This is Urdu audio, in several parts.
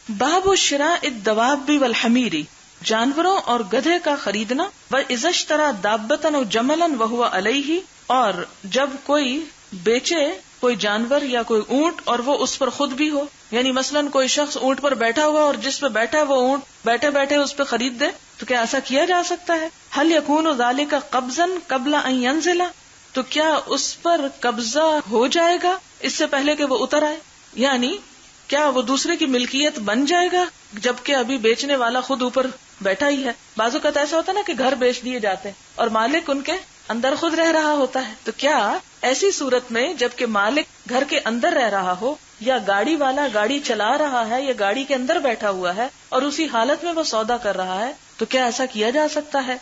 باب شراء الدواب والحمیر، جانوروں اور گدھے کا خریدنا، وَإِذَا اشْتَرَى دَابَّةً أَوْ جَمَلًا وَهُوَ عَلَيْهِ، اور جب کوئی بیچے کوئی جانور یا کوئی اونٹ اور وہ اس پر خود بھی ہو، یعنی مثلاً کوئی شخص اونٹ پر بیٹھا ہوا اور جس پہ بیٹھا ہے وہ اونٹ بیٹھے بیٹھے اس پہ خرید دے، تو کیا ایسا کیا جا سکتا ہے؟ هل يكون ذلك قبضا قبل ان ينزل، تو کیا اس پر قبضہ ہو جائے گا اس سے پہلے کہ وہ اتر آئے، یعنی کیا وہ دوسرے کی ملکیت بن جائے گا جبکہ ابھی بیچنے والا خود اوپر بیٹھا ہی ہے؟ بعض اوقات ایسا ہوتا ہے نا کہ گھر بیچ دیے جاتے ہیں اور مالک ان کے اندر خود رہ رہا ہوتا ہے، تو کیا ایسی صورت میں جبکہ مالک گھر کے اندر رہ رہا ہو یا گاڑی والا گاڑی چلا رہا ہے یا گاڑی کے اندر بیٹھا ہوا ہے اور اسی حالت میں وہ سودا کر رہا ہے، تو کیا ایسا کیا جا سکتا ہے؟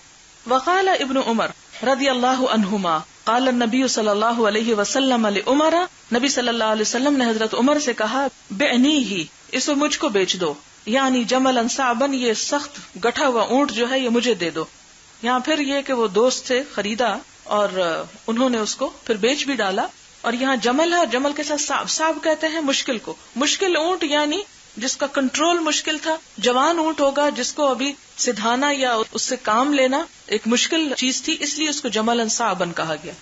وقال ابن عمر رضی اللہ عنہما قال النبی صلی اللہ علیہ وسلم لعمر، نبی صلی اللہ علیہ وسلم نے حضرت عمر سے کہا، بعنیہ، اسے مجھ کو بیچ دو، یعنی جملا صعبا، یہ سخت گٹھا ہوا اونٹ جو ہے یہ مجھے دے دو۔ یہاں پھر یہ کہ وہ دوست تھے، خریدا اور انہوں نے اس کو پھر بیچ بھی ڈالا، اور یہاں جمل ہے، جمل کے ساتھ صعب، صعب کہتے ہیں مشکل کو، مشکل اونٹ یعنی جس کا کنٹرول مشکل تھا، جوان اونٹ ہوگا جس کو ابھی سدھانا یا اس سے کام لینا ایک مشکل چیز تھی، اس لیے اس کو جمل صعبا کہا گیا،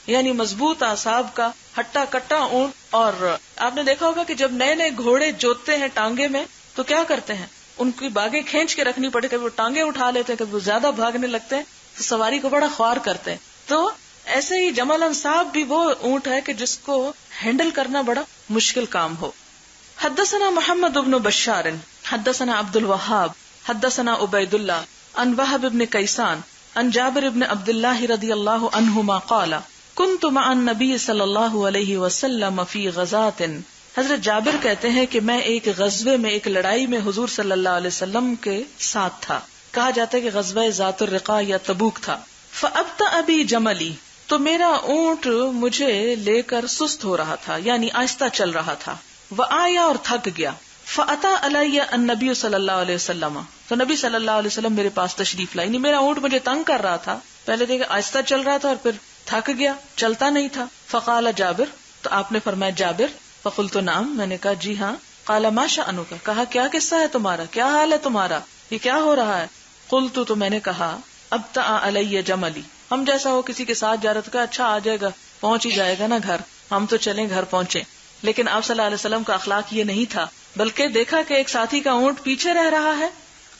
یعنی مضبوط اعصاب کا ہٹا کٹا اونٹ۔ اور آپ نے دیکھا ہوگا کہ جب نئے نئے گھوڑے جوتتے ہیں ٹانگے میں تو کیا کرتے ہیں، ان کی باگیں کھینچ کے رکھنی پڑے، کبھی وہ ٹانگیں اٹھا لیتے ہیں، کبھی وہ زیادہ بھاگنے لگتے ہیں تو سواری کو بڑا خوار کرتے ہیں۔ تو ایسے ہی جمل انصاب بھی وہ اونٹ ہے کہ جس کو ہینڈل کرنا بڑا مشکل کام ہو۔ حدثنا محمد بن بشار حدثنا عبد الوهاب حدثنا عبید اللہ عن وهب بن کیسان عن جابر بن عبد اللہ رضی اللہ عنہما قال كنت مع النبی صلی اللہ علیہ وسلم فی غزات، حضرت جابر کہتے ہیں کہ میں ایک غزوے میں، ایک لڑائی میں حضور صلی اللہ علیہ وسلم کے ساتھ تھا، کہا جاتا ہے کہ غزوہ ذات الرقاع یا تبوک تھا۔ فأبطأ بی جملی، تو میرا اونٹ مجھے لے کر سست ہو رہا تھا، یعنی آہستہ چل رہا تھا، وآیا، اور تھک گیا۔ فأتى علی النبی صلی اللہ علیہ وسلم، تو نبی صلی اللہ علیہ وسلم میرے پاس تشریف لائے، یعنی میرا اونٹ مجھے تنگ کر رہا تھا، پہلے دیکھا آہستہ چل رہا تھا اور پھر تھک گیا، چلتا نہیں تھا۔ فقال جابر، تو آپ نے فرمایا جابر، فقلت نعم، میں نے کہا جی ہاں۔ قال ما شأنک، کہا کیا قصہ ہے تمہارا، کیا حال ہے تمہارا، یہ کیا ہو رہا ہے؟ قلت، تو میں نے کہا ابطأ علی جملی، ہم جیسا ہو کسی کے ساتھ جا رہا تھا، اچھا آ جائے گا، پہنچ ہی جائے گا نا گھر، ہم تو چلیں گھر پہنچے۔ لیکن آپ صلی اللہ علیہ وسلم کا اخلاق یہ نہیں تھا، بلکہ دیکھا کہ ایک ساتھی کا اونٹ پیچھے رہ رہا ہے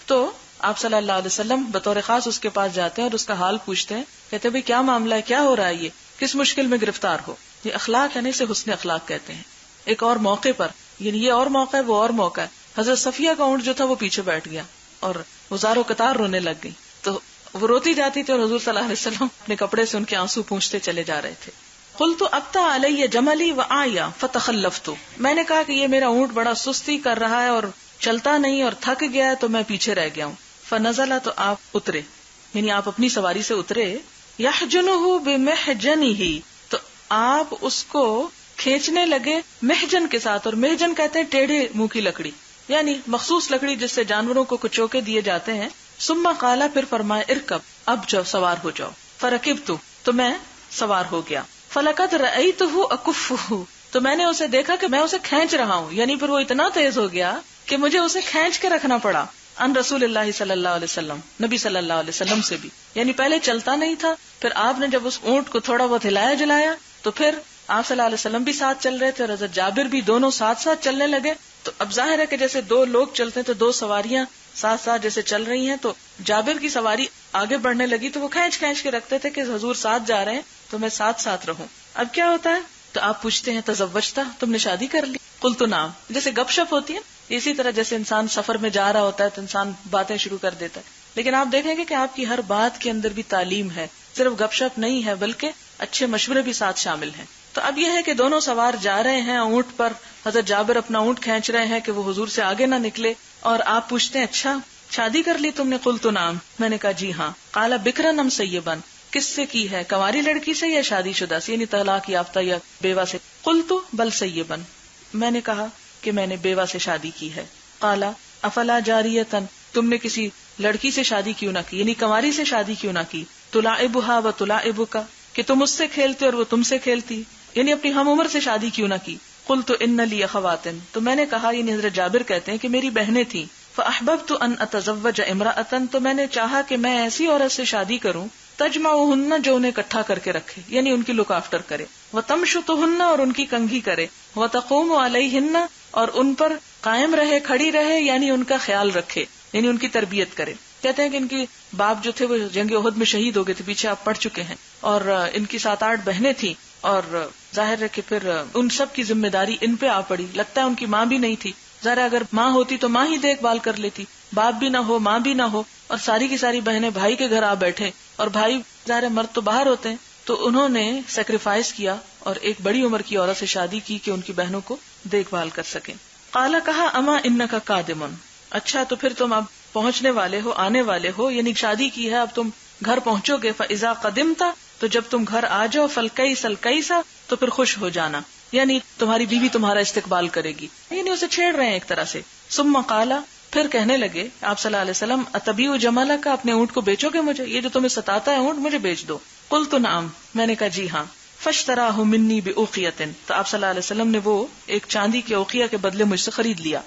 تو آپ صلی اللہ علیہ وسلم بطور خاص اس کے پاس جاتے ہیں اور اس کا حال پوچھتے ہیں، کہتے ہیں بھئی کیا معاملہ ہے، کیا ہو رہا ہے، یہ کس مشکل میں گرفتار ہو۔ یہ اخلاق ہے، اسے حسن اخلاق کہتے ہیں۔ ایک اور موقع پر، یعنی یہ اور موقع ہے، وہ اور موقع ہے، حضرت صفیہ کا اونٹ جو تھا وہ پیچھے بیٹھ گیا اور وہ زاروں قطار رونے لگ گئی، تو وہ روتی جاتی تھی اور حضور صلی اللہ علیہ وسلم اپنے کپڑے سے ان کے آنسو پونچھتے چلے جا رہے تھے۔ قلت ابطأ علی جملی وآیا فتخلفت، میں نے کہا کہ یہ میرا اونٹ بڑا سستی کر رہا ہے اور چلتا نہیں اور تھک گیا ہے تو میں پیچھے رہ گیا ہوں۔ فنزل، تو آپ اترے، یعنی آپ اپنی سواری سے اترے۔ یحجنہ بمحجنہ، تو آپ اس کو کھینچنے لگے محجن کے ساتھ، اور محجن کہتے ہیں ٹیڑھے منہ کی لکڑی، یعنی مخصوص لکڑی جس سے جانوروں کو کچوکے دیے جاتے ہیں۔ ثم قال، پھر فرمایا ارکب، اب جاؤ سوار ہو جاؤ۔ فرکبت، تو میں سوار ہو گیا۔ فلقد رأیتہ اکفہ، تو میں نے اسے دیکھا کہ میں اسے کھینچ رہا ہوں، یعنی پھر وہ اتنا تیز ہو گیا کہ مجھے اسے کھینچ کے رکھنا پڑا۔ ان رسول اللہ صلی اللہ علیہ وسلم، نبی صلی اللہ علیہ وسلم سے بھی، یعنی پہلے چلتا نہیں تھا، پھر آپ نے جب اس اونٹ کو تھوڑا بہت ہلایا جلایا تو پھر آپ صلی اللہ علیہ وسلم بھی ساتھ چل رہے تھے اور حضرت جابر بھی، دونوں ساتھ ساتھ چلنے لگے۔ تو اب ظاہر ہے کہ جیسے دو لوگ چلتے ہیں تو دو سواریاں ساتھ ساتھ جیسے چل رہی ہیں، تو جابر کی سواری آگے بڑھنے لگی تو وہ کھینچ کھینچ کے رکھتے تھے کہ حضور ساتھ جا رہے ہیں تو میں ساتھ ساتھ رہوں۔ اب کیا ہوتا ہے، تو آپ پوچھتے ہیں تزوجتا، تم نے شادی کر لی؟ قلت نعم، جیسے گپ شپ ہوتی ہے اسی طرح جیسے انسان سفر میں جا رہا ہوتا ہے تو انسان باتیں شروع کر دیتا ہے، لیکن آپ دیکھیں گے کہ آپ کی ہر بات کے اندر بھی تعلیم ہے، صرف گپ شپ نہیں ہے بلکہ اچھے مشورے بھی ساتھ شامل ہیں۔ تو اب یہ ہے کہ دونوں سوار جا رہے ہیں اونٹ پر، حضرت جابر اپنا اونٹ کھینچ رہے ہیں کہ وہ حضور سے آگے نہ نکلے، اور آپ پوچھتے ہیں اچھا شادی کر لی تم نے؟ قلت نعم، میں نے کہا جی ہاں۔ قال بکرن ام سیبا، کس سے کی ہے، کنواری لڑکی سے یا شادی شدہ سے، یعنی طلاق یافتہ یا بیوہ سے؟ قلت بل سیبا، میں نے کہا کہ میں نے بیوہ سے شادی کی ہے۔ قال افلا جاریتن، تم نے کسی لڑکی سے شادی کیوں نہ کی، یعنی کنواری سے شادی کیوں نہ کی؟ تلاعبھا و تلاعبک، کہ تم اس سے کھیلتے اور وہ تم سے کھیلتی، یعنی اپنی ہم عمر سے شادی کیوں نہ کی؟ قلت ان لی اخواتن، تو میں نے کہا، یعنی حضرت جابر کہتے ہیں کہ میری بہنیں تھیں، فاحببت ان اتزوج امرأۃ، تو میں نے چاہا کہ میں ایسی عورت سے شادی کروں، تجمعہن، جو انہیں اکٹھا کر کے رکھے، یعنی ان کی لک آفٹر کرے، وتمشطہن، اور ان کی کنگھی کرے، وتقوم علیہن، اور ان پر قائم رہے، کھڑی رہے، یعنی ان کا خیال رکھے، یعنی ان کی تربیت کرے۔ کہتے ہیں کہ ان کی باپ جو تھے وہ جنگ احد میں شہید ہو گئے تھے، پیچھے آپ پڑھ چکے ہیں، اور ان کی 7-8 بہنیں تھیں، اور ظاہر ہے کہ پھر ان سب کی ذمہ داری ان پہ آ پڑی۔ لگتا ہے ان کی ماں بھی نہیں تھی، ظاہر اگر ماں ہوتی تو ماں ہی دیکھ بھال کر لیتی، باپ بھی نہ ہو، ماں بھی نہ ہو، اور ساری کی ساری بہنیں بھائی کے گھر آ بیٹھے، اور بھائی ظاہر مرد تو باہر ہوتے ہیں، تو انہوں نے سیکریفائس کیا اور ایک بڑی عمر کی عورت سے شادی کی کہ ان کی بہنوں کو دیکھ بھال کر سکیں۔ قال، کہا، اما انک قادم، اچھا تو پھر تم اب پہنچنے والے ہو، آنے والے ہو، یعنی شادی کی ہے، اب تم گھر پہنچو گے۔ فاذا قدمت، تو جب تم گھر آ جاؤ، فالکیس الکیسا، تو پھر خوش ہو جانا، یعنی تمہاری بیوی تمہارا استقبال کرے گی، یعنی اسے چھیڑ رہے ہیں ایک طرح سے۔ ثم قال، پھر کہنے لگے آپ صلی اللہ علیہ وسلم، اتبیع جملک، اپنے اونٹ کو بیچو گے مجھے، یہ جو تمہیں ستاتا ہے اونٹ مجھے بیچ دو۔ قلت نعم، میں نے کہا جی ہاں۔ فاشتراہ منی بأوقیۃ، تو آپ صلی اللہ علیہ وسلم نے وہ ایک چاندی کے اوقیہ کے بدلے مجھ سے خرید لیا۔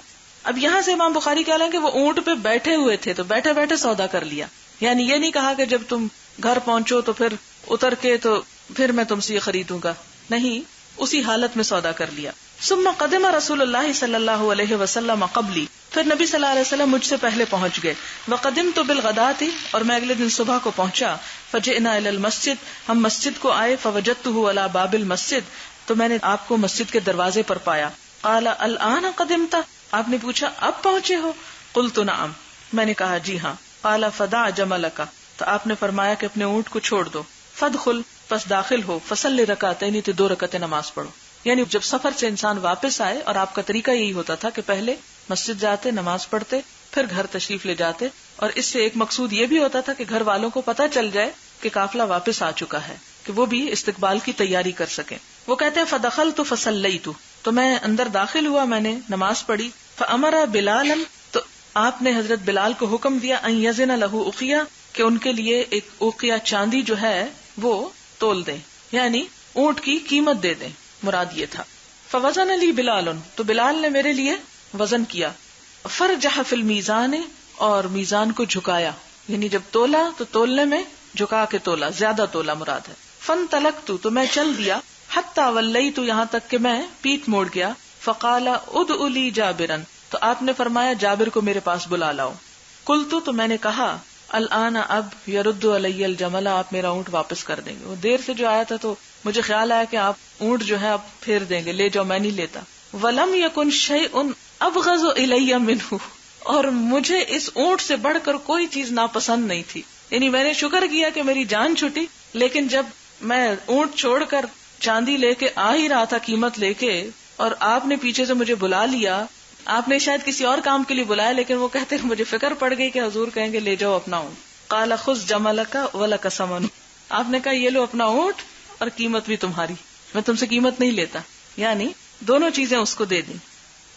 اب یہاں سے امام بخاری کہہ رہے ہیں کہ وہ اونٹ پہ بیٹھے ہوئے تھے، تو بیٹھے بیٹھے سودا کر لیا، یعنی یہ نہیں کہا کہ جب تم گھر پہنچو تو پھر اتر کے تو پھر میں تم سے یہ خریدوں گا، نہیں، اسی حالت میں سودا کر لیا۔ ثم قدم رسول اللہ صلی اللہ علیہ وسلم قبلی، پھر نبی صلی اللہ علیہ وسلم مجھ سے پہلے پہنچ گئے۔ وقدمت بالغداۃ، اور میں اگلے دن صبح کو پہنچا۔ فجئنا الی المسجد، ہم مسجد کو آئے۔ فوجدته علی باب المسجد، تو میں نے آپ کو مسجد کے دروازے پر پایا۔ قال الآن قدمت، آپ نے پوچھا اب پہنچے ہو؟ قلت نعم، میں نے کہا جی ہاں۔ قال فدع جملک، تو آپ نے فرمایا کہ اپنے اونٹ کو چھوڑ دو۔ فادخل، پس داخل ہو۔ فصلی رکعتین، تو 2 رکعتیں نماز پڑھو۔ یعنی جب سفر سے انسان واپس آئے، اور آپ کا طریقہ یہی ہوتا تھا کہ پہلے مسجد جاتے، نماز پڑھتے، پھر گھر تشریف لے جاتے، اور اس سے ایک مقصود یہ بھی ہوتا تھا کہ گھر والوں کو پتہ چل جائے کہ قافلہ واپس آ چکا ہے، کہ وہ بھی استقبال کی تیاری کر سکیں۔ وہ کہتے ہیں فدخلت فصلیت، تو میں اندر داخل ہوا، میں نے نماز پڑھی۔ فامر بلالا، تو آپ نے حضرت بلال کو حکم دیا، ان یزن لہ اقیہ، کہ ان کے لیے ایک اوقیہ چاندی جو ہے وہ تول دیں، یعنی اونٹ کی قیمت دے دیں، مراد یہ تھا۔ فوزن لی بلال، تو بلال نے میرے لیے وزن کیا۔ فرجح فی المیزان، اور میزان کو جھکایا، یعنی جب تولا تو تولنے میں جھکا کے تولا، زیادہ تولا مراد ہے۔ فانطلقت، تو میں چل دیا، حتی ولیت، یہاں تک کہ میں پیٹ موڑ گیا۔ فقال ادع لی جابرا، تو آپ نے فرمایا جابر کو میرے پاس بلا لاؤ۔ قلت، تو میں نے کہا، الآن، اب، یرد علی الجمل، آپ میرا اونٹ واپس کر دیں گے؟ وہ دیر سے جو آیا تھا تو مجھے خیال آیا کہ آپ اونٹ جو ہے اب پھیر دیں گے، لے جاؤ، میں نہیں لیتا۔ ولم یکن شیء ابغض الی منہ، اور مجھے اس اونٹ سے بڑھ کر کوئی چیز ناپسند نہیں تھی، یعنی میں نے شکر کیا کہ میری جان چھٹی، لیکن جب میں اونٹ چھوڑ کر چاندی لے کے آ ہی رہا تھا قیمت لے کے، اور آپ نے پیچھے سے مجھے بلا لیا، آپ نے شاید کسی اور کام کے لیے بلایا، لیکن وہ کہتے ہیں مجھے فکر پڑ گئی کہ حضور کہیں گے لے جاؤ اپنا اونٹ۔ قال خذ جملک ولک ثمن، آپ نے کہا یہ لو اپنا اونٹ اور قیمت بھی تمہاری، میں تم سے قیمت نہیں لیتا، یعنی دونوں چیزیں اس کو دے دیں۔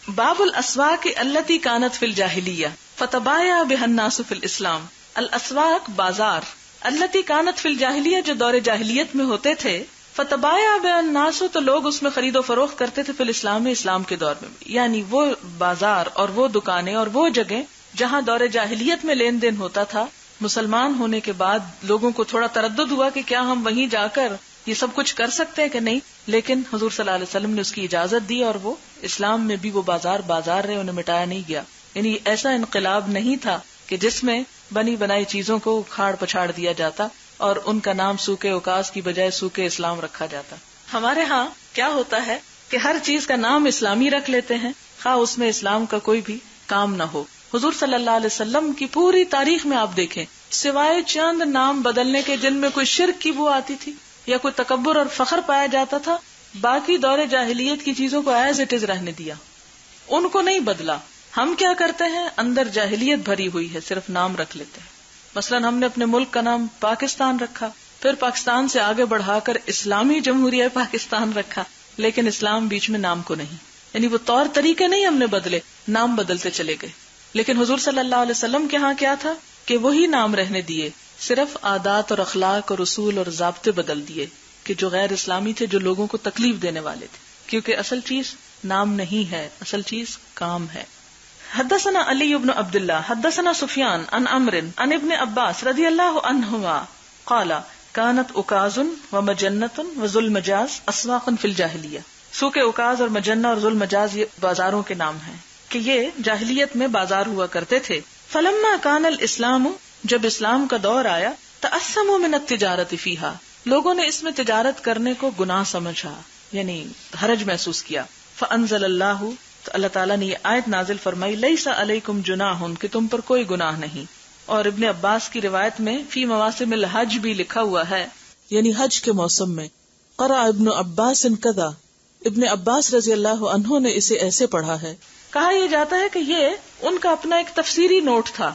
باب الاسواق التی کانت فی الجاہلیہ فتبایا بها الناس فی الاسلام، الاسواق بازار، التی کانت فی الجاہلیہ جو دور جاہلیت میں ہوتے تھے، فتبایا بها الناس تو لوگ اس میں خرید و فروخت کرتے تھے، فی الاسلام اسلام کے دور میں، یعنی وہ بازار اور وہ دکانیں اور وہ جگہ جہاں دور جاہلیت میں لین دین ہوتا تھا، مسلمان ہونے کے بعد لوگوں کو تھوڑا تردد ہوا کہ کیا ہم وہیں جا کر یہ سب کچھ کر سکتے ہیں کہ نہیں، لیکن حضور صلی اللہ علیہ وسلم نے اس کی اجازت دی، اور وہ اسلام میں بھی وہ بازار رہے، انہیں مٹایا نہیں گیا۔ یعنی ایسا انقلاب نہیں تھا کہ جس میں بنی بنائی چیزوں کو کھاڑ پچھاڑ دیا جاتا اور ان کا نام سوکے اوکاس کی بجائے سوکے اسلام رکھا جاتا۔ ہمارے ہاں کیا ہوتا ہے کہ ہر چیز کا نام اسلامی رکھ لیتے ہیں، خواہ اس میں اسلام کا کوئی بھی کام نہ ہو۔ حضور صلی اللہ علیہ وسلم کی پوری تاریخ میں آپ دیکھیں، سوائے چند نام بدلنے کے جن میں کوئی شرک کی بو آتی تھی یا کوئی تکبر اور فخر پایا جاتا تھا، باقی دور جاہلیت کی چیزوں کو ایز اٹ از رہنے دیا، ان کو نہیں بدلا۔ ہم کیا کرتے ہیں، اندر جاہلیت بھری ہوئی ہے، صرف نام رکھ لیتے ہیں۔ مثلا ہم نے اپنے ملک کا نام پاکستان رکھا، پھر پاکستان سے آگے بڑھا کر اسلامی جمہوریہ پاکستان رکھا، لیکن اسلام بیچ میں نام کو نہیں، یعنی وہ طور طریقے نہیں ہم نے بدلے، نام بدلتے چلے گئے۔ لیکن حضور صلی اللہ علیہ وسلم کے ہاں کیا تھا کہ وہی نام رہنے دیے، صرف عادات اور اخلاق اور اصول اور ضابطے بدل دیے کہ جو غیر اسلامی تھے، جو لوگوں کو تکلیف دینے والے تھے، کیونکہ اصل چیز نام نہیں ہے، اصل چیز کام ہے. حدثنا علی بن عبد اللہ حدثنا سفیان عن عمرو عن ابن عباس رضی اللہ عنہما قال كانت اکاز ومجنۃ وذو المجاز اسواقا فی الجاہلیہ. سوق اکاز اور مجنہ اور ذو المجاز یہ بازاروں کے نام ہیں کہ یہ جاہلیت میں بازار ہوا کرتے تھے. فلما كان الاسلام، جب اسلام کا دور آیا، تأثموا من التجارۃ فیہا، لوگوں نے اس میں تجارت کرنے کو گناہ سمجھا، یعنی حرج محسوس کیا. فانزل اللہ، تو اللہ تعالیٰ نے یہ آیت نازل فرمائی، لیس علیکم جناح، کہ تم پر کوئی گناہ نہیں. اور ابن عباس کی روایت میں فی مواسم الحج بھی لکھا ہوا ہے، یعنی حج کے موسم میں. قرأ ابن عباس کذا، ابن عباس رضی اللہ عنہ نے اسے ایسے پڑھا ہے. کہا یہ جاتا ہے کہ یہ ان کا اپنا ایک تفسیری نوٹ تھا،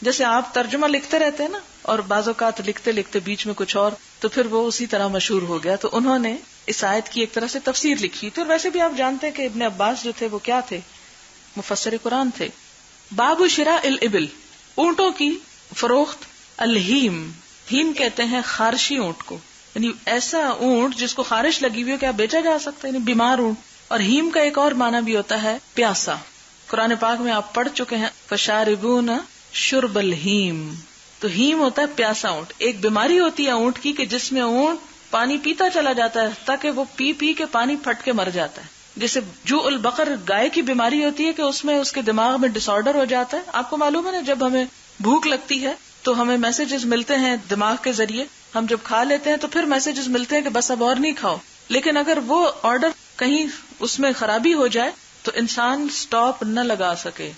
جیسے آپ ترجمہ لکھتے رہتے ہیں نا، اور بعض اوقات لکھتے لکھتے بیچ میں کچھ اور، تو پھر وہ اسی طرح مشہور ہو گیا. تو انہوں نے اس آیت کی ایک طرح سے تفسیر لکھی. تو ویسے بھی آپ جانتے ہیں کہ ابن عباس جو تھے وہ کیا تھے، مفسر قرآن تھے. باب شراء الابل، اونٹوں کی فروخت. الہیم، ہیم کہتے ہیں خارشی اونٹ کو، یعنی ایسا اونٹ جس کو خارش لگی ہوئی ہو کیا بیچا جا سکتا ہے، یعنی بیمار اونٹ. اور ہیم کا ایک اور معنی بھی ہوتا ہے پیاسا. قرآن پاک میں آپ پڑھ چکے ہیں فشاربون شرب الہیم. تو ہیم ہوتا ہے پیاسا اونٹ. ایک بیماری ہوتی ہے اونٹ کی کہ جس میں اونٹ پانی پیتا چلا جاتا ہے تاکہ وہ پی پی کے پانی پھٹ کے مر جاتا ہے. جیسے جو البقر گائے کی بیماری ہوتی ہے کہ اس میں اس کے دماغ میں ڈس آرڈر ہو جاتا ہے. آپ کو معلوم ہے نا، جب ہمیں بھوک لگتی ہے تو ہمیں میسیجز ملتے ہیں دماغ کے ذریعے، ہم جب کھا لیتے ہیں تو پھر میسیجز ملتے ہیں کہ بس اب اور نہیں کھاؤ. لیکن اگر وہ آرڈر کہیں اس میں خرابی ہو جائے تو انسان سٹاپ نہ لگا سکے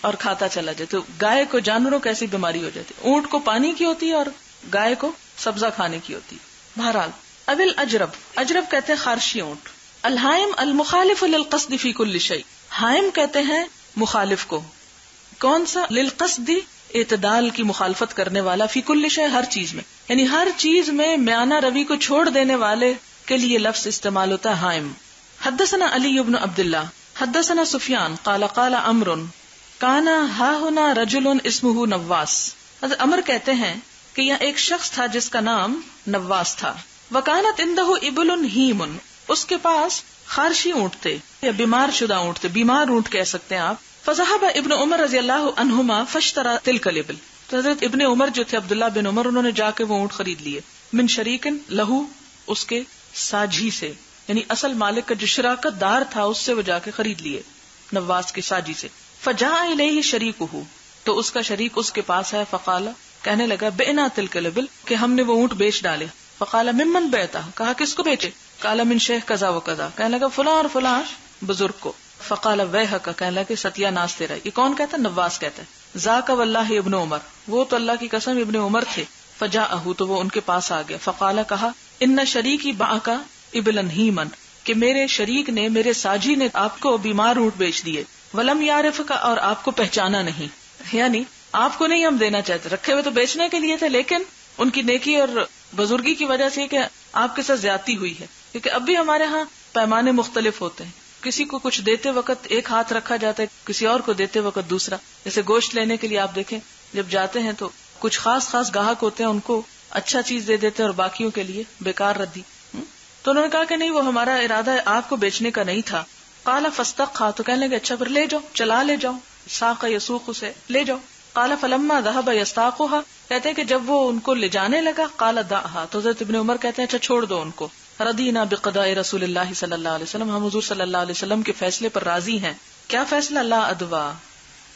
اور کھاتا چلا جائے. تو گائے کو، جانوروں کو ایسی بیماری ہو جاتی ہے. اونٹ کو پانی کی ہوتی ہے اور گائے کو سبزہ کھانے کی ہوتی ہے. بہرحال ابل اجرب، اجرب کہتے ہیں خارشی اونٹ. الحائم المخالف للقصد فی کل شیء، حائم کہتے ہیں مخالف کو. کون سا؟ للقصد، اعتدال کی مخالفت کرنے والا، فی کل شیء، ہر چیز میں، یعنی ہر چیز میں میانہ روی کو چھوڑ دینے والے کے لیے لفظ استعمال ہوتا ہے حائم. حدثنا علی بن عبد اللہ حدثنا سفیان قال قال عمرو کانا ہا ہنا رجل اسمہ نواس. حضرت عمر کہتے ہیں کہ یہاں ایک شخص تھا جس کا نام نواس تھا. وکانت عنده ابل ہیم، اس کے پاس خارشی اونٹ تھے یا بیمار شدہ اونٹ تھے، بیمار اونٹ کہہ سکتے ہیں آپ. فذهب ابن عمر رضی اللہ عنہما فاشترى تلك الابل. تو حضرت ابن عمر جو تھے، عبداللہ بن عمر، انہوں نے جا کے وہ اونٹ خرید لیے. من شریک لہو، اس کے ساجھی سے، یعنی اصل مالک کا جو شراکت دار تھا اس سے وہ جا کے خرید لیے، نواس کے ساجھی سے. فجاء الیہ شریکہ، تو اس کا شریک اس کے پاس ہے. فقال، کہنے لگا بئنا تلک الابل، کہ ہم نے وہ اونٹ بیچ ڈالے. فقال ممن بیعتہ، کہا کس کو بیچے؟ قال من شیخ کذا و کذا، کہنے لگا فلاں اور فلاں بزرگ کو. فقال ویحک، کہنے لگا ستیا ناس تیرا. یہ کون کہتا ہے؟ نواس کہتا ہے. ذاک واللہ ابن عمر، وہ تو اللہ کی قسم ابن عمر تھے. فجاءہ، تو وہ ان کے پاس آ گیا. فقال، کہا ان شریکی باعک ابلا ہیمن، کہ میرے شریک نے، میرے ساجی نے آپ کو بیمار اونٹ بیچ دیے. ولم یعرفک، اور آپ کو پہچانا نہیں، یعنی آپ کو نہیں ہم دینا چاہتے، رکھے ہوئے تو بیچنے کے لیے تھے، لیکن ان کی نیکی اور بزرگی کی وجہ سے کہ آپ کے ساتھ زیادتی ہوئی ہے. کیونکہ اب بھی ہمارے ہاں پیمانے مختلف ہوتے ہیں. کسی کو کچھ دیتے وقت ایک ہاتھ رکھا جاتا ہے، کسی اور کو دیتے وقت دوسرا. جیسے گوشت لینے کے لیے آپ دیکھیں، جب جاتے ہیں تو کچھ خاص گاہک ہوتے ہیں، ان کو اچھا چیز دے دیتے اور باقیوں کے لیے بیکار ردی. تو انہوں نے کہا کہ نہیں، وہ ہمارا ارادہ آپ کو بیچنے کا نہیں تھا. قال فاستقها، تو کہنے لگے اچھا پھر لے جاؤ، چلا لے جاؤ. ساق یسوق، سے لے جاؤ. قال فلما ذهب يستاقها، کہتے ہیں کہ جب وہ ان کو لے جانے لگا، قال دعها، تو حضرت ابن عمر کہتے ہیں اچھا چھوڑ دو ان کو. رضینا بقضاء رسول اللہ صلی اللہ علیہ وسلم، ہم حضور صلی اللہ علیہ وسلم کے فیصلے پر راضی ہیں. کیا فیصلہ؟ لا ادوا،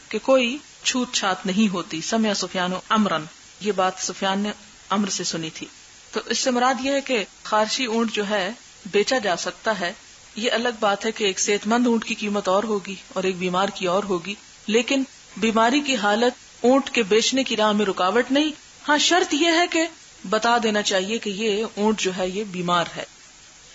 کہ کوئی چھوت چھات نہیں ہوتی. سمع سفیان عمرا، یہ بات سفیان نے عمر سے سنی تھی. تو اس سے مراد یہ ہے کہ خارشی اونٹ جو ہے بیچا جا سکتا ہے. یہ الگ بات ہے کہ ایک صحت مند اونٹ کی قیمت اور ہوگی اور ایک بیمار کی اور ہوگی، لیکن بیماری کی حالت اونٹ کے بیچنے کی راہ میں رکاوٹ نہیں. ہاں شرط یہ ہے کہ بتا دینا چاہیے کہ یہ اونٹ جو ہے یہ بیمار ہے.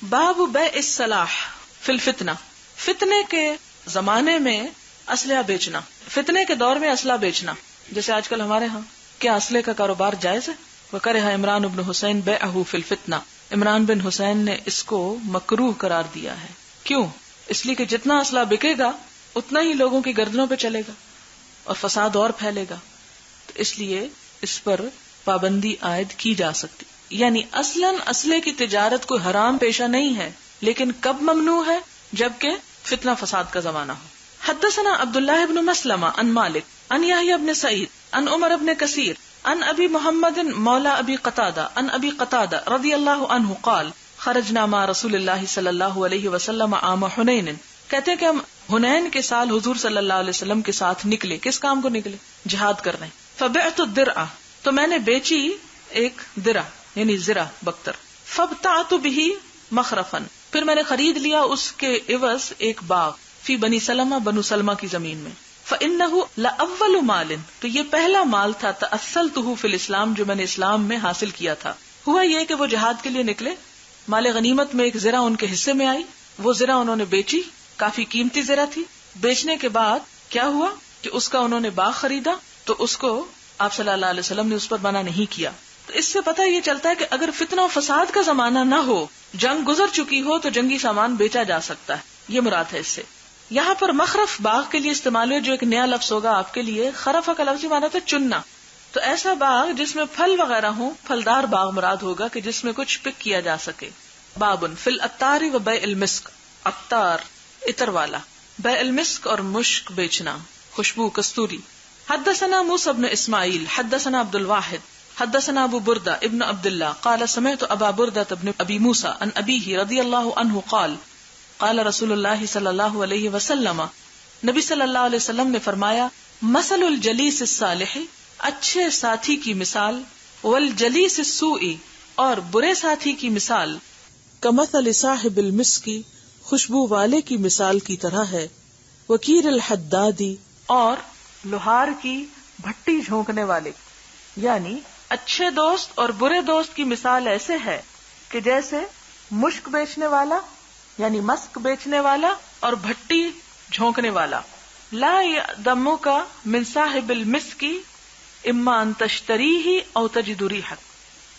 باب بیع السلاح فی الفتنہ، فتنے کے زمانے میں اسلحہ بیچنا، فتنے کے دور میں اسلحہ بیچنا. جیسے آج کل ہمارے ہاں کیا اسلحے کا کاروبار جائز ہے؟ وکرہ عمران بن حسین بیعہ فی الفتنہ، عمران بن حسین نے اس کو مکروہ قرار دیا ہے. کیوں؟ اس لیے کہ جتنا اسلحہ بکے گا اتنا ہی لوگوں کی گردنوں پہ چلے گا اور فساد اور پھیلے گا. تو اس لیے اس پر پابندی عائد کی جا سکتی. یعنی اصلاً اسلحے کی تجارت کوئی حرام پیشہ نہیں ہے، لیکن کب ممنوع ہے؟ جبکہ فتنہ فساد کا زمانہ ہو. حدثنا عبداللہ بن مسلمہ عن مالک عن یحیی بن سعید عن عمر بن کثیر عن ابی محمد مولا ابی قتادہ عن ابی قتادہ رضی اللہ عنہ قال خرجنا مع رسول اللہ صلی اللہ علیہ وسلم عام حنین. کہتے کہ ہم حنین کے سال حضور صلی اللہ علیہ وسلم کے ساتھ نکلے. کس کام کو نکلے؟ جہاد کرنے. فبعت الدرع، تو میں نے بیچی ایک درع یعنی زرہ بختر. فابتعت به مخرفا، پھر میں نے خرید لیا اس کے عوض ایک باغ فی بنی سلمہ، بنو سلمہ کی زمین میں. فإنه لأول مال، تو یہ پہلا مال تھا تأصلته فی الاسلام جو میں نے اسلام میں حاصل کیا تھا. ہوا یہ کہ وہ جہاد کے لیے نکلے، مال غنیمت میں ایک زرہ ان کے حصے میں آئی، وہ زرہ انہوں نے بیچی، کافی قیمتی زرہ تھی. بیچنے کے بعد کیا ہوا کہ اس کا انہوں نے باغ خریدا، تو اس کو آپ صلی اللہ علیہ وسلم نے اس پر منع نہیں کیا. تو اس سے پتہ یہ چلتا ہے کہ اگر فتنہ و فساد کا زمانہ نہ ہو، جنگ گزر چکی ہو، تو جنگی سامان بیچا جا سکتا ہے. یہ مراد ہے اس سے. یہاں پر مخرف باغ کے لیے استعمال ہوئے، جو ایک نیا لفظ ہوگا آپ کے لیے. خرفہ کا لفظی معنی ہے چننا، تو ایسا باغ جس میں پھل وغیرہ ہوں، پھلدار باغ مراد ہوگا کہ جس میں کچھ پک کیا جا سکے. بابن فی العطار و بیع المسک، عطار عطر والا، بیع المسک اور مشک بیچنا، خوشبو کستوری. حدثنا موسى بن اسماعیل حدثنا عبد الواحد حدثنا ابو بردہ ابن عبد اللہ قال سمعت ابا بردہ ابن ابی موسى عن ابیہ رضی اللہ عنہ قال قال رسول اللہ صلی اللہ علیہ وسلم، نبی صلی اللہ علیہ وسلم نے فرمایا، مثل الجلیس الصالح، اچھے ساتھی کی مثال، والجلیس السوء، اور برے ساتھی کی مثال، کمثل صاحب المسک، خوشبو والے کی مثال کی طرح ہے، وکیر الحدادی، اور لوہار کی بھٹی جھونکنے والے. یعنی اچھے دوست اور برے دوست کی مثال ایسے ہے کہ جیسے مشک بیچنے والا یعنی مسک بیچنے والا اور بھٹی جھونکنے والا. لا یعدمک من صاحب المسک اما ان تشتریہ او تجد ریحہ،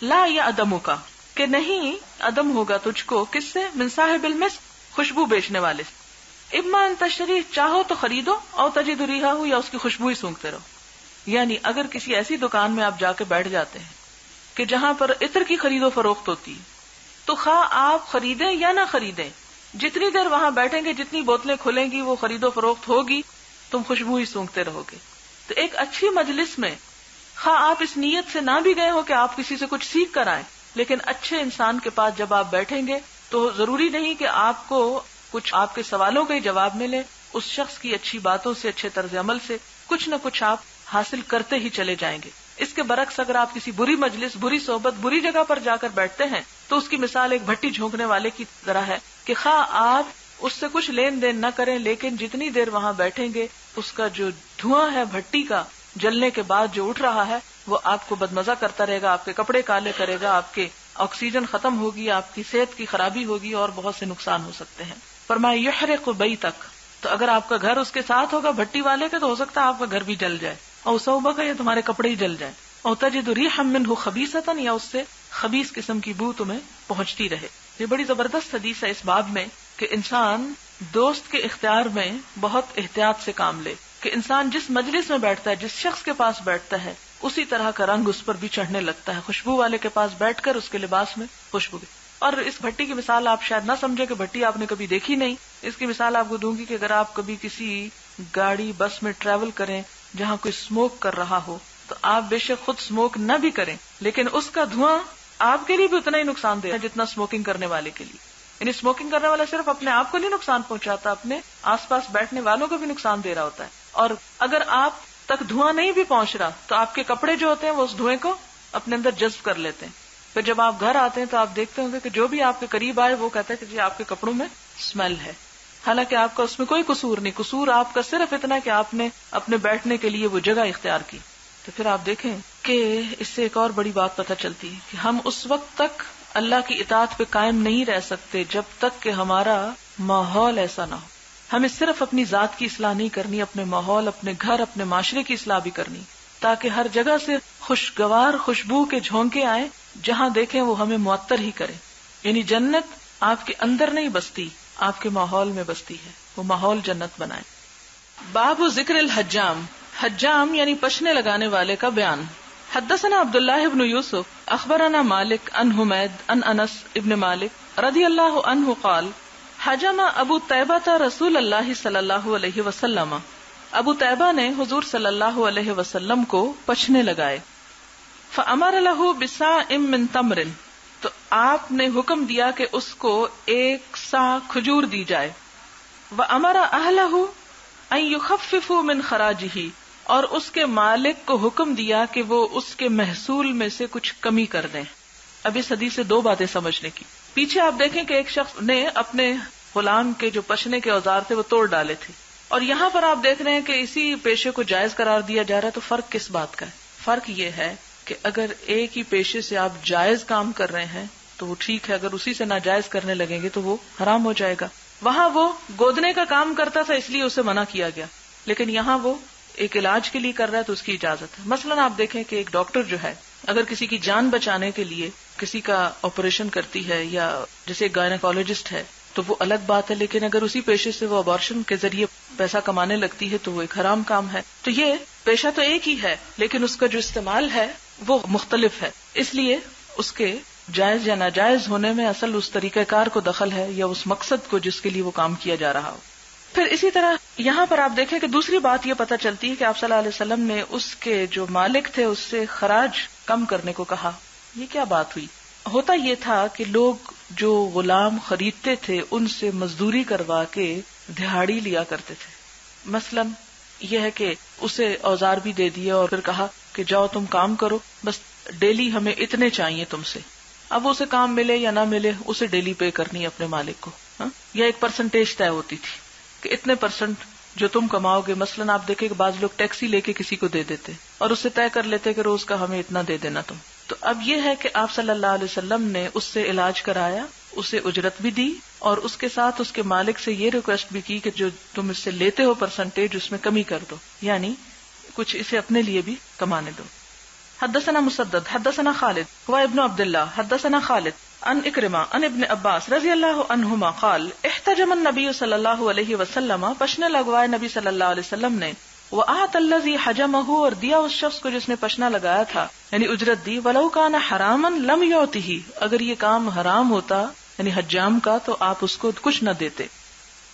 لا یعدمک کہ نہیں عدم ہوگا تجھ کو، کس سے؟ من صاحب المسک، خوشبو بیچنے والے سے. اما ان تشتریہ، چاہو تو خریدو، او تجد ریحہ، یا اس کی خوشبو ہی سونگتے رہو. یعنی اگر کسی ایسی دکان میں آپ جا کے بیٹھ جاتے ہیں کہ جہاں پر عطر کی خرید و فروخت ہوتی، تو خواہ آپ خریدیں یا نہ خریدیں، جتنی دیر وہاں بیٹھیں گے، جتنی بوتلیں کھلیں گی، وہ خرید و فروخت ہوگی، تم خوشبو ہی سونگتے رہو گے. تو ایک اچھی مجلس میں خواہ آپ اس نیت سے نہ بھی گئے ہو کہ آپ کسی سے کچھ سیکھ کر آئیں، لیکن اچھے انسان کے پاس جب آپ بیٹھیں گے تو ضروری نہیں کہ آپ کو کچھ آپ کے سوالوں کا ہی جواب ملے، اس شخص کی اچھی باتوں سے، اچھے طرز عمل سے کچھ نہ کچھ آپ حاصل کرتے ہی چلے جائیں گے. اس کے برعکس اگر آپ کسی بری مجلس، بری صحبت، بری جگہ پر جا کر بیٹھتے ہیں تو اس کی مثال ایک بھٹی جھونکنے والے کی طرح ہے کہ خواہ آپ اس سے کچھ لین دین نہ کریں، لیکن جتنی دیر وہاں بیٹھیں گے اس کا جو دھواں ہے بھٹی کا جلنے کے بعد جو اٹھ رہا ہے، وہ آپ کو بدمزہ کرتا رہے گا، آپ کے کپڑے کالے کرے گا، آپ کے آکسیجن ختم ہوگی، آپ کی صحت کی خرابی ہوگی اور بہت سے نقصان ہو سکتے ہیں. فرمایا یحرق بیتک، تو اگر آپ کا گھر اس کے ساتھ ہوگا بھٹی والے کے، تو ہو سکتا ہے آپ کا گھر بھی جل جائے، اور صوبہ کا یا تمہارے کپڑے ہی جل جائیں. اور تجد ریحا منہ خبیثۃ، یا اس سے خبیث قسم کی بو تمہیں پہنچتی رہے. یہ بڑی زبردست حدیث ہے اس باب میں کہ انسان دوست کے اختیار میں بہت احتیاط سے کام لے، کہ انسان جس مجلس میں بیٹھتا ہے، جس شخص کے پاس بیٹھتا ہے، اسی طرح کا رنگ اس پر بھی چڑھنے لگتا ہے. خوشبو والے کے پاس بیٹھ کر اس کے لباس میں خوشبو بھی. اور اس بھٹی کی مثال آپ شاید نہ سمجھے کہ بھٹی آپ نے کبھی دیکھی نہیں. اس کی مثال آپ کو دوں گی کہ اگر آپ کبھی کسی گاڑی بس میں ٹریول کریں جہاں کوئی اسموک کر رہا ہو، تو آپ بے شک خود اسموک نہ بھی کریں، لیکن اس کا دھواں آپ کے لیے بھی اتنا ہی نقصان دہ ہے جتنا اسموکنگ کرنے والے کے لیے. یعنی اسموکنگ کرنے والا صرف اپنے آپ کو نہیں نقصان پہنچاتا، اپنے آس پاس بیٹھنے والوں کو بھی نقصان دے رہا ہوتا ہے. اور اگر آپ تک دھواں نہیں بھی پہنچ رہا تو آپ کے کپڑے جو ہوتے ہیں وہ اس دھوئیں کو اپنے اندر جذب کر لیتے ہیں. پھر جب آپ گھر آتے ہیں تو آپ دیکھتے ہوں گے کہ جو بھی آپ کے قریب آئے وہ کہتا ہے کہ جی آپ کے کپڑوں میں اسمیل ہے، حالانکہ آپ کا اس میں کوئی قصور نہیں. قصور آپ کا صرف اتنا کہ آپ نے اپنے بیٹھنے کے لیے وہ جگہ اختیار کی. تو پھر آپ دیکھیں کہ اس سے ایک اور بڑی بات پتہ چلتی ہے کہ ہم اس وقت تک اللہ کی اطاعت پہ قائم نہیں رہ سکتے جب تک کہ ہمارا ماحول ایسا نہ ہو. ہمیں صرف اپنی ذات کی اصلاح نہیں کرنی، اپنے ماحول، اپنے گھر، اپنے معاشرے کی اصلاح بھی کرنی، تاکہ ہر جگہ سے خوشگوار خوشبو کے جھونکے آئیں، جہاں دیکھیں وہ ہمیں معطر ہی کرے. یعنی جنت آپ کے اندر نہیں بستی، آپ کے ماحول میں بستی ہے، وہ ماحول جنت بنائے. باب ذکر الحجام، حجام یعنی پشنے لگانے والے کا بیان. حدثنا عبداللہ ابن یوسف اخبرنا مالک عن حمید عن انس ابن مالک رضی اللہ عنہ قال حجم ابو طیبہ رسول اللہ صلی اللہ علیہ وسلم، ابو طیبہ نے حضور صلی اللہ علیہ وسلم کو پچھنے لگائے. فامر له بصاع من تمر، تو آپ نے حکم دیا کہ اس کو 1 صاع کھجور دی جائے. وامر اہلہ ان یخففوا من خراجہ، اور اس کے مالک کو حکم دیا کہ وہ اس کے محصول میں سے کچھ کمی کر دیں. اب اس حدیث سے 2 باتیں سمجھنے کی. پیچھے آپ دیکھیں کہ ایک شخص نے اپنے غلام کے جو پچنے کے اوزار تھے وہ توڑ ڈالے تھے، اور یہاں پر آپ دیکھ رہے ہیں کہ اسی پیشے کو جائز قرار دیا جا رہا ہے. تو فرق کس بات کا ہے؟ فرق یہ ہے کہ اگر ایک ہی پیشے سے آپ جائز کام کر رہے ہیں تو وہ ٹھیک ہے، اگر اسی سے ناجائز کرنے لگیں گے تو وہ حرام ہو جائے گا. وہاں وہ گودنے کا کام کرتا تھا اس لیے اسے منع کیا گیا، لیکن یہاں وہ ایک علاج کے لیے کر رہا ہے تو اس کی اجازت ہے. مثلا آپ دیکھیں کہ ایک ڈاکٹر جو ہے اگر کسی کی جان بچانے کے لیے کسی کا آپریشن کرتی ہے، یا جیسے گائنیکولوجسٹ ہے تو وہ الگ بات ہے، لیکن اگر اسی پیشے سے وہ ابارشن کے ذریعے پیسہ کمانے لگتی ہے تو وہ ایک حرام کام ہے. تو یہ پیشہ تو ایک ہی ہے لیکن اس کا جو استعمال ہے وہ مختلف ہے، اس لیے اس کے جائز یا ناجائز ہونے میں اصل اس طریقہ کار کو دخل ہے یا اس مقصد کو جس کے لیے وہ کام کیا جا رہا ہو. پھر اسی طرح یہاں پر آپ دیکھیں کہ دوسری بات یہ پتہ چلتی ہے کہ آپ صلی اللہ علیہ وسلم نے اس کے جو مالک تھے اس سے خراج کم کرنے کو کہا. یہ کیا بات ہوئی؟ ہوتا یہ تھا کہ لوگ جو غلام خریدتے تھے ان سے مزدوری کروا کے دہاڑی لیا کرتے تھے. مثلا یہ ہے کہ اسے اوزار بھی دے دیا اور پھر کہا کہ جاؤ تم کام کرو، بس ڈیلی ہمیں اتنے چاہیے تم سے. اب اسے کام ملے یا نہ ملے اسے ڈیلی پے کرنی اپنے مالک کو، یا ایک پرسنٹیج طے ہوتی تھی کہ اتنے پرسنٹ جو تم کماؤ گے. مثلا آپ دیکھیں کہ بعض لوگ ٹیکسی لے کے کسی کو دے دیتے اور اسے طے کر لیتے کہ روز کا ہمیں اتنا دے دینا تم. تو اب یہ ہے کہ آپ صلی اللہ علیہ وسلم نے اس سے علاج کرایا، اسے اجرت بھی دی، اور اس کے ساتھ اس کے مالک سے یہ ریکویسٹ بھی کی کہ جو تم اس سے لیتے ہو پرسنٹیج اس میں کمی کر دو، یعنی کچھ اسے اپنے لیے بھی کمانے دو. حدثنا مسدد حدثنا خالد هو ابن عبد الله حدثنا خالد عن اکرمہ عن ابن عباس رضی اللہ عنہما قال احتجم النبی صلی اللہ علیہ وسلم، پشنے لگوائے نبی صلی اللہ علیہ وسلم نے، وآت الذی حجمہ، اور دیا اس شخص کو جس نے پشنا لگایا تھا، یعنی اجرت دی. ولو کان حراما لم یعطہ، اگر یہ کام حرام ہوتا یعنی حجام کا تو آپ اس کو کچھ نہ دیتے.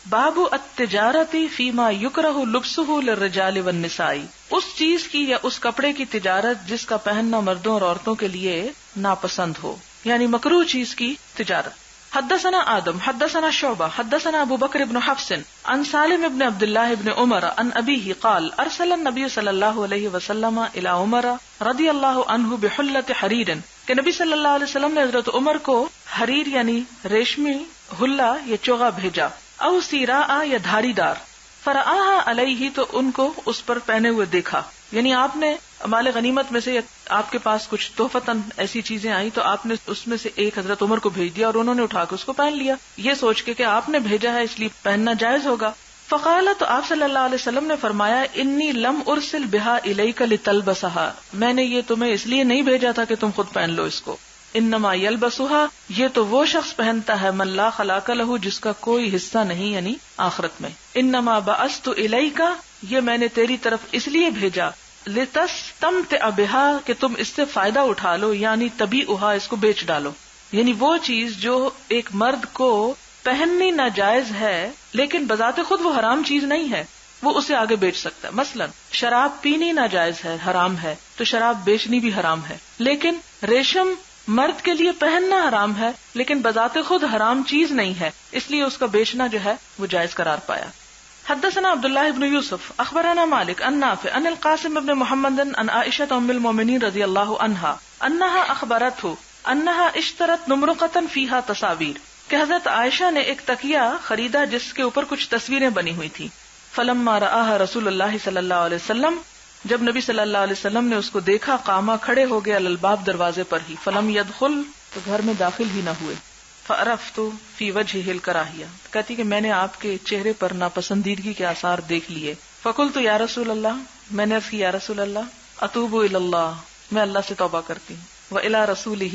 باب التجارت فیما یکرہ لبسہ للرجال والنساء، اس چیز کی یا اس کپڑے کی تجارت جس کا پہننا مردوں اور عورتوں کے لیے ناپسند ہو، یعنی مکروہ چیز کی تجارت. حدثنا آدم حدثنا شعبہ حدثنا ابو بکر بن حفص عن سالم بن عبد اللہ بن عمر عن ابیہ قال ارسل النبی صلی اللہ علیہ وسلم الی عمر رضی اللہ عنہ بحلۃ حریر، کہ نبی صلی اللہ علیہ وسلم نے حضرت عمر کو حریر یعنی ریشمی حلہ یا چوغا بھیجا، او سیراء یا دھاری دار. فرآہا علیہ، تو ان کو اس پر پہنے ہوئے دیکھا، یعنی آپ نے مال غنیمت میں سے آپ کے پاس کچھ تحفتاً ایسی چیزیں آئی تو آپ نے اس میں سے ایک حضرت عمر کو بھیج دیا اور انہوں نے اٹھا کے اس کو پہن لیا، یہ سوچ کے کہ آپ نے بھیجا ہے اس لیے پہننا جائز ہوگا. فقال، تو آپ صلی اللہ علیہ وسلم نے فرمایا، انی لم ارسل بہا الیک لتلبسہا، میں نے یہ تمہیں اس لیے نہیں بھیجا تھا کہ تم خود پہن لو اس کو. انما یلبسہا، یہ تو وہ شخص پہنتا ہے من لا خلاق لہ، جس کا کوئی حصہ نہیں یعنی آخرت میں. انما بعثت الیک، یہ میں نے تیری طرف اس لیے بھیجا، لتستمتع بہا، کہ تم اس سے فائدہ اٹھا لو، یعنی تبیعھا، اس کو بیچ ڈالو. یعنی وہ چیز جو ایک مرد کو پہننی ناجائز ہے لیکن بذات خود وہ حرام چیز نہیں ہے، وہ اسے آگے بیچ سکتا ہے. مثلا شراب پینی ناجائز ہے، حرام ہے، تو شراب بیچنی بھی حرام ہے. لیکن ریشم مرد کے لیے پہننا حرام ہے لیکن بذات خود حرام چیز نہیں ہے، اس لیے اس کا بیچنا جو ہے وہ جائز قرار پایا. حدثنا عبداللہ بن یوسف اخبرنا مالک عن نافع عن القاسم بن محمد عن عائشة ام المؤمنین رضی اللہ عنہا انها اخبرته انها اشترت نمرقة فيها تصاویر، کہ حضرت عائشہ نے ایک تکیہ خریدا جس کے اوپر کچھ تصویریں بنی ہوئی تھی. فلما رآها رسول اللہ صلی اللہ علیہ وسلم، جب نبی صلی اللہ علیہ وسلم نے اس کو دیکھا، قامہ کھڑے ہو گئے الباب، دروازے پر ہی. فلم يدخل، تو گھر میں داخل ہی نہ ہوئے. فعرفت فی وجهه الکراہیہ، کہتی کہ میں نے آپ کے چہرے پر ناپسندیدگی کے آثار دیکھ لیے. فقلت یا رسول اللہ، میں نے عرض کی یا رسول اللہ، اتوب الی اللہ، میں اللہ سے توبہ کرتی ہوں، والی رسولہ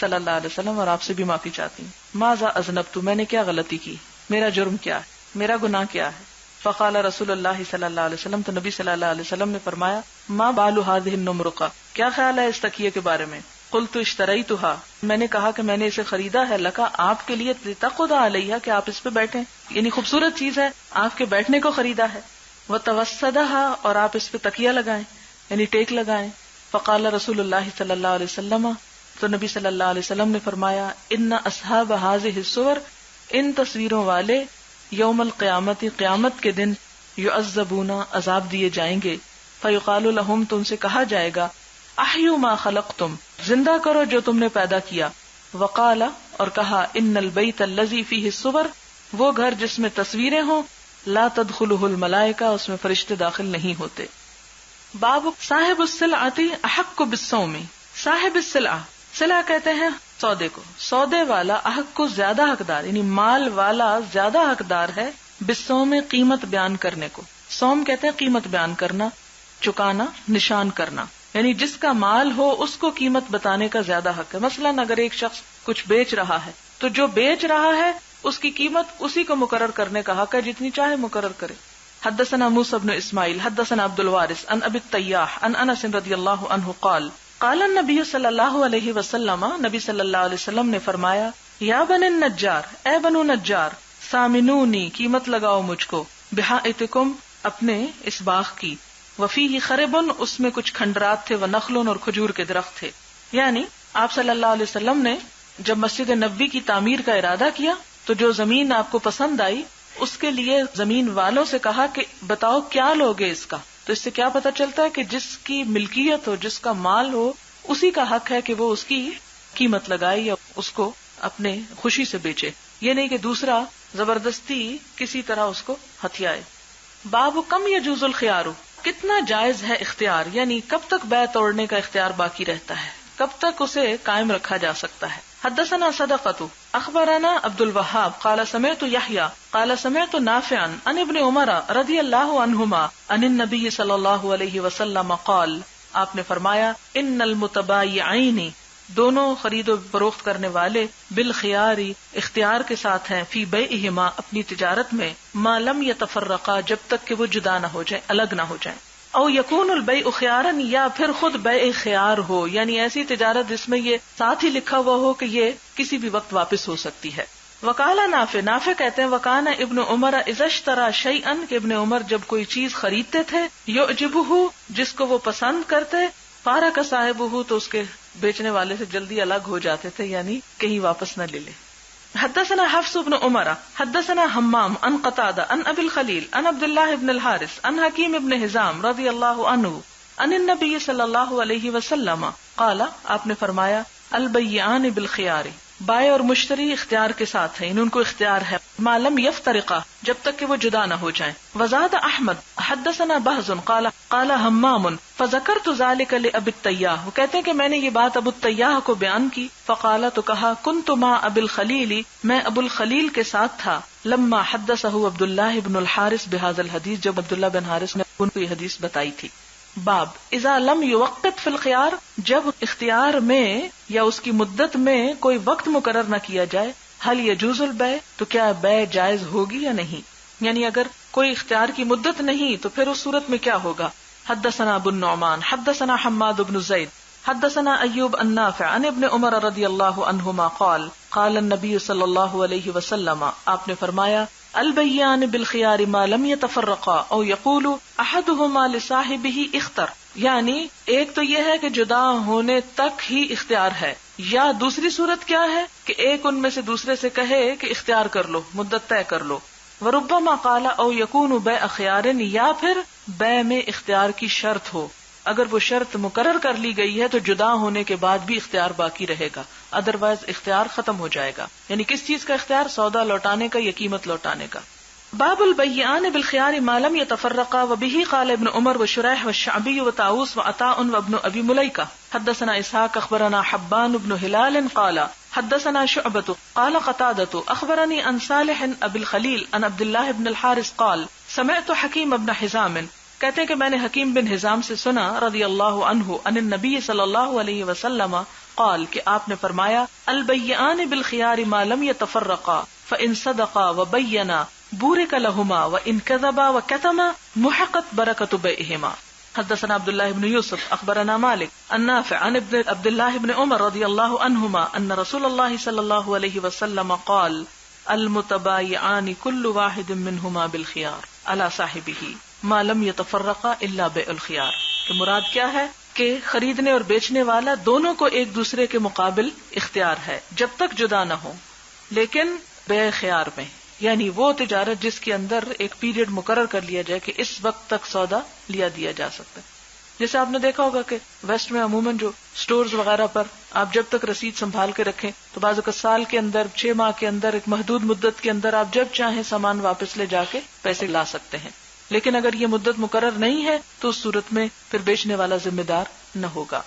صلی اللہ علیہ وسلم، اور آپ سے بھی معافی چاہتی ہوں. ماذا اذنبت، میں نے کیا غلطی کی، میرا جرم کیا ہے، میرا گناہ کیا ہے. فقال رسول اللہ صلی اللہ علیہ وسلم، تو نبی صلی اللہ علیہ وسلم نے فرمایا، ما بال هذه النمرقہ، کیا خیال ہے اس تکیے کے بارے میں. قلت اشتریتها، میں نے کہا کہ میں نے اسے خریدا ہے، لکا آپ کے لیے، لتقعد علیہا کہ آپ اس پہ بیٹھیں، یعنی خوبصورت چیز ہے، آپ کے بیٹھنے کو خریدا ہے، وتوسدها اور آپ اس پہ تکیہ لگائیں یعنی ٹیک لگائیں۔ فقال رسول اللہ صلی اللہ علیہ وسلم، تو نبی صلی اللہ علیہ وسلم نے فرمایا، ان اصحاب هذه الصور، ان تصویروں والے، یوم القیامت، قیامت کے دن، یعذبون، عذاب دیے جائیں گے، فیقال لهم، تو ان سے کہا جائے گا، احیوا ما خلقتم، زندہ کرو جو تم نے پیدا کیا، وقال، اور کہا، ان البیت الذی فیہ الصور، وہ گھر جس میں تصویریں ہوں، لا تدخلہ الملائکہ، اس میں فرشتے داخل نہیں ہوتے۔ باب صاحب السلعۃ احق بالصوم، صاحب السلعہ، سلعہ کہتے ہیں سودے کو، سودے والا احق کو زیادہ حقدار، یعنی مال والا زیادہ حقدار ہے، بالصوم، قیمت بیان کرنے کو، صوم کہتے ہیں قیمت بیان کرنا، چکانا، نشان کرنا، یعنی جس کا مال ہو اس کو قیمت بتانے کا زیادہ حق ہے۔ مثلاً اگر ایک شخص کچھ بیچ رہا ہے تو جو بیچ رہا ہے اس کی قیمت اسی کو مقرر کرنے کا حق ہے، جتنی چاہے مقرر کرے۔ حدثنا موسى بن اسماعیل حدثنا عبد الوارث عن ابی التیاح عن انس رضی اللہ عنہ قال قال النبی صلی اللہ علیہ وسلم، نبی صلی اللہ علیہ وسلم نے فرمایا، یا بنی النجار، اے بنو نجار، سامنونی، قیمت لگاؤ مجھ کو، بحائطکم، اپنے اس باغ کی، وفیہ خربن، اس میں کچھ کھنڈرات تھے، ونخلن، اور کھجور کے درخت تھے۔ یعنی آپ صلی اللہ علیہ وسلم نے جب مسجد نبوی کی تعمیر کا ارادہ کیا تو جو زمین آپ کو پسند آئی اس کے لیے زمین والوں سے کہا کہ بتاؤ کیا لوگے اس کا، تو اس سے کیا پتہ چلتا ہے کہ جس کی ملکیت ہو، جس کا مال ہو، اسی کا حق ہے کہ وہ اس کی قیمت لگائے یا اس کو اپنے خوشی سے بیچے، یہ نہیں کہ دوسرا زبردستی کسی طرح اس کو ہتھیائے۔ باب کم یجوز الخیار، کتنا جائز ہے اختیار، یعنی کب تک بیع توڑنے کا اختیار باقی رہتا ہے، کب تک اسے قائم رکھا جا سکتا ہے۔ حدثنا صدقۃ اخبرنا عبد الوهاب قال سمعت يحيى قال سمعت نافعا عن ابن عمر رضی اللہ عنہما عن النبي صلی اللہ علیہ وسلم قال، آپ نے فرمایا، ان المتبايعين، دونوں خرید و فروخت کرنے والے، بالخیار، اختیار کے ساتھ ہیں، فی بیعہما، اپنی تجارت میں، ما لم يتفرقا، جب تک کہ وہ جدا نہ ہو جائیں، الگ نہ ہو جائیں، او یکون البیع خیارا، یا پھر خود بیع خیار ہو، یعنی ایسی تجارت جس میں یہ ساتھ ہی لکھا ہوا ہو کہ یہ کسی بھی وقت واپس ہو سکتی ہے۔ وقالا نافع کہتے ہیں، وکانا ابن عمر اذا اشترى شیئا، کہ ابن عمر جب کوئی چیز خریدتے تھے، یعجبہ، جس کو وہ پسند کرتے، فارق صاحبہ، تو اس کے بیچنے والے سے جلدی الگ ہو جاتے تھے، یعنی کہیں واپس نہ لے لے۔ حدثنا حفص بن عمر حدثنا حمام عن قتادہ عن ابی الخلیل عن عبد اللہ بن الحارث عن حکیم بن حزام رضی اللہ عنہ عن النبی صلی اللہ علیہ وسلم قال، آپ نے فرمایا، البیعان بالخیار، بائع اور مشتری اختیار کے ساتھ ہیں، ان کو اختیار ہے، ما لم یفترقا، جب تک کہ وہ جدا نہ ہو جائیں۔ وزاد احمد حدثنا بہز قال قال حمام فذکرت ذلك لابی التیاح، وہ کہتے ہیں کہ میں نے یہ بات ابو التیاح کو بیان کی، فقال، تو کہا، کنت مع ابی الخلیل، میں ابو الخلیل کے ساتھ تھا، لما حدثہ عبد اللہ بن الحارث بهذا الحدیث، جب عبداللہ بن حارث نے ان کو یہ حدیث بتائی تھی۔ باب اذا لم یوقت فی الخیار، جب اختیار میں یا اس کی مدت میں کوئی وقت مقرر نہ کیا جائے، حل یجوز البیع، تو کیا بیع جائز ہوگی یا نہیں، یعنی اگر کوئی اختیار کی مدت نہیں تو پھر اس صورت میں کیا ہوگا۔ حدثنا ابو النعمان حدثنا حماد بن زید حدثنا ایوب النافع عن ابن عمر رضی اللہ عنہما قال قال النبی صلی اللہ علیہ وسلم، آپ نے فرمایا، البیعان بالخیار ما لم يتفرقا او یقول احدهما لصاحبه اختر، یعنی ایک تو یہ ہے کہ جدا ہونے تک ہی اختیار ہے، یا دوسری صورت کیا ہے کہ ایک ان میں سے دوسرے سے کہے کہ اختیار کر لو، مدت طے کر لو۔ وربما قال او یکون بیع خیار، یا پھر بیع میں اختیار کی شرط ہو، اگر وہ شرط مقرر کر لی گئی ہے تو جدا ہونے کے بعد بھی اختیار باقی رہے گا، ادروائز اختیار ختم ہو جائے گا، یعنی کس چیز کا اختیار، سودا لوٹانے کا یا قیمت لوٹانے کا۔ باب البیعان بالخیار ما لم يتفرقا، وبه قال ابن عمر وشريح والشعبي وطاووس وعطاء وابن ابي مليكة حدثنا اسحاق اخبرنا حبان بن هلال قال حدثنا شعبة قال قتادة اخبرني عن صالح ابي الخليل عن عبد الله بن الحارث قال سمعت حكيم بن حزام، کہتے ہیں کہ میں نے حکیم بن حزام سے سنا رضی اللہ عنہ عن النبی صلی اللہ علیہ وسلم قال، کہ آپ نے فرمایا، البیعان بالخیار ما لم يتفرقا فان صدقا وبینا بورک لہما وان کذبا وکتما محقت برکت بیعہما، حدثنا عبد الله بن يوسف اخبرنا مالك عن نافع عن ابن عبد الله بن عمر رضي الله عنهما ان رسول الله صلى الله عليه وسلم قال المتبايعان كل واحد منهما بالخيار على صاحبه ما لم يتفرقا الا بالخيار. کہ مراد کیا ہے کہ خریدنے اور بیچنے والا دونوں کو ایک دوسرے کے مقابل اختیار ہے جب تک جدا نہ ہو، لیکن بے خیار میں، یعنی وہ تجارت جس کے اندر ایک پیریڈ مقرر کر لیا جائے کہ اس وقت تک سودا لیا دیا جا سکتا ہے. جیسے آپ نے دیکھا ہوگا کہ ویسٹ میں عموماً جو سٹورز وغیرہ پر آپ جب تک رسید سنبھال کے رکھیں تو بعض اوقات سال کے اندر 6 ماہ کے اندر ایک محدود مدت کے اندر آپ جب چاہیں سامان واپس لے جا کے پیسے لا سکتے ہیں. لیکن اگر یہ مدت مقرر نہیں ہے تو اس صورت میں پھر بیچنے والا ذمہ دار نہ ہوگا.